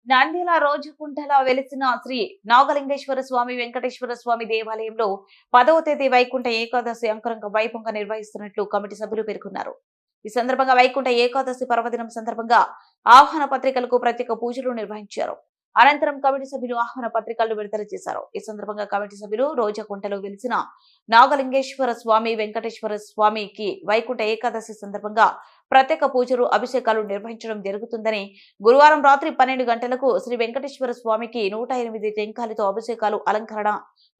నంద్యాల రోజుకుంటలో వెలిసిన శ్రీ నాగలింగేశ్వర స్వామి వెంకటేశ్వర స్వామి దేవాలయంలో 10వ తేదీ వైకుంఠ ఏకాదశి అంగరంగ వైభవంగా నిర్వహిస్తున్నట్లు కమిటీ సభ్యులు పేర్కొన్నారు. ఈ సందర్భంగా వైకుంఠ ఏకాదశి పర్వదినం సందర్భంగా ఆహ్వాన పత్రికలకు ప్రత్యేక పూజలు నిర్వహించారు. అనంతరం కమిటీ సభ్యులు ఆహ్వాన పత్రికలను విడుదల చేశారు. ఈ సందర్భంగా కమిటీ సభ్యులు రోజుకుంటలో వెలిసిన నాగలింగేశ్వర స్వామి వెంకటేశ్వర స్వామికి వైకుంఠ ఏకాదశి సందర్భంగా ప్రత్యేక పూజలు అభిషేకాలు నిర్వహించడం జరుగుతుందని, గురువారం రాత్రి 12 గంటలకు శ్రీ వెంకటేశ్వర స్వామికి 108 టెంకాయలతో అభిషేకాలు, అలంకరణ,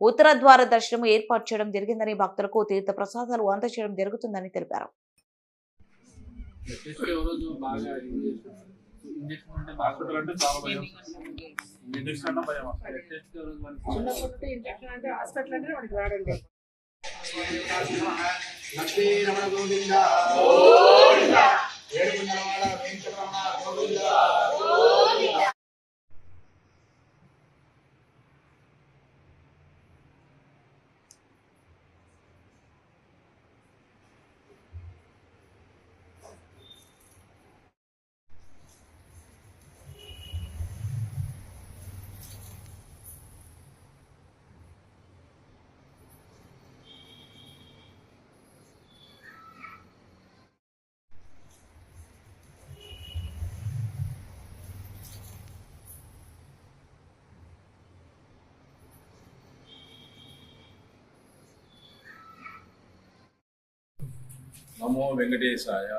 ఉత్తర ద్వార దర్శనం ఏర్పాటు చేయడం జరిగిందని, భక్తులకు తీర్థ ప్రసాదాలు అందజేయడం జరుగుతుందని తెలిపారు. నమో వెంకటేశాయ.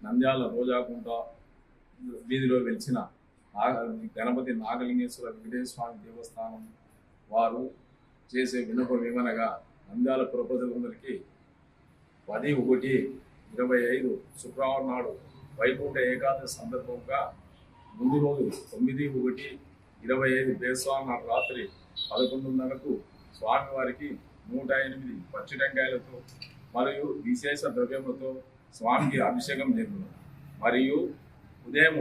నంద్యాల రోజాకుంట వీధిలో వెలిసిన గణపతి నాగలింగేశ్వర వెంకటేశ్వర స్వామి దేవస్థానం వారు చేసే విన్నపం ఏమనగా, నంద్యాల పుర ప్రజలందరికీ 10/1/25 శుక్రవారం నాడు వైకుంఠ ఏకాదశి సందర్భంగా ముందు రోజు 9/1/25 బేస్వామి నాడు రాత్రి 11:30కు స్వామివారికి 108 పచ్చి టెంకాయలతో మరియు విశేష ద్రవ్యములతో స్వామికి అభిషేకం జరుగుతుంది. మరియు ఉదయం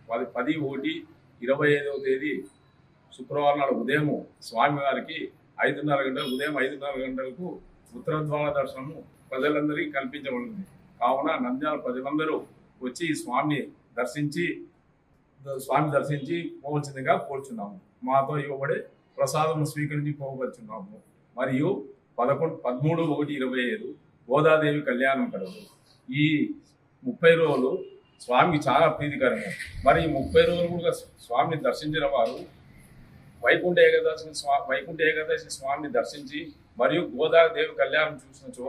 10/1/25 తేదీ శుక్రవారం నాడు ఉదయం స్వామివారికి 5:30 ఉదయం 5:30 గంటలకు ఉత్తర ద్వార దర్శనము ప్రజలందరికీ కల్పించబడింది. కావున నంద్యాల ప్రజలందరూ వచ్చి స్వామి దర్శించి పోవలసిందిగా కోరుచున్నాము. మాతో ఇవ్వబడే ప్రసాదం స్వీకరించి పోవచ్చున్నాము. మరియు 13/1/25 గోదాదేవి కళ్యాణం కలదు. ఈ 30 రోజులు స్వామికి చాలా ప్రీతికరంగా. మరి ఈ 30 రోజులు కూడా స్వామిని దర్శించిన వారు వైకుంఠ ఏకాదశి స్వామిని దర్శించి మరియు గోదాదేవి కళ్యాణం చూసినచో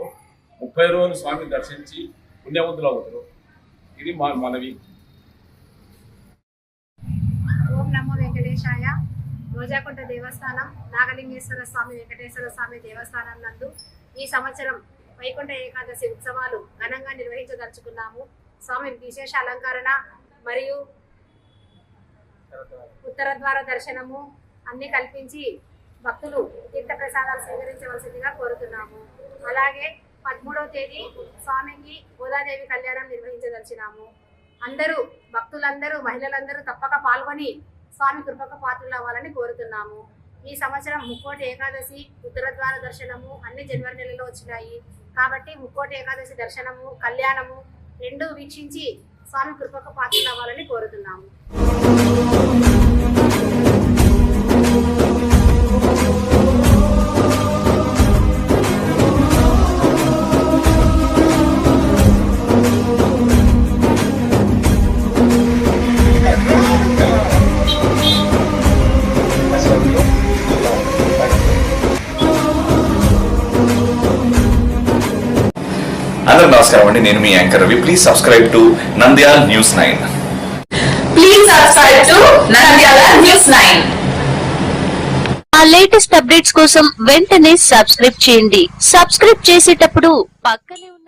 30 రోజులు స్వామిని దర్శించి పుణ్యవంతులు అవుతారు. ఇది మా మనవి. ఓం నమో వెంకటేశాయ. రోజాకుంట దేవస్థానం నాగలింగేశ్వర స్వామి వెంకటేశ్వర స్వామి దేవస్థానం నందు ఈ సంవత్సరం వైకుంఠ ఏకాదశి ఉత్సవాలు ఘనంగా నిర్వహించదలుచుకున్నాము. స్వామి విశేష అలంకరణ మరియు ఉత్తర ద్వార దర్శనము అన్ని కల్పించి భక్తులు తీర్థ ప్రసాదాలు స్వీకరించవలసిందిగా కోరుతున్నాము. అలాగే 13వ తేదీ స్వామికి గోదాదేవి కళ్యాణం నిర్వహించదలిచినాము. అందరూ భక్తులందరూ, మహిళలందరూ తప్పక పాల్గొని స్వామి కృపకు పాత్రలు అవ్వాలని కోరుతున్నాము. ఈ సంవత్సరం ముక్కోటి ఏకాదశి, ఉత్తర ద్వార దర్శనము అన్ని జనవరి నెలలో వచ్చినాయి. కాబట్టి ముక్కోటి ఏకాదశి దర్శనము, కళ్యాణము రెండూ వీక్షించి స్వామి కృపకు పాత్రలు అవ్వాలని కోరుతున్నాము. అందరూ నమస్కారం అండి, నేను మీ anchor Ravi. Please subscribe to Nandyal news 9. Please subscribe to Nandyal news 9. ఆ లేటెస్ట్ అప్డేట్స్ కోసం వెంటనే సబ్స్క్రైబ్ చేయండి. సబ్స్క్రైబ్ చేసేటప్పుడు పక్కనే ఉన్న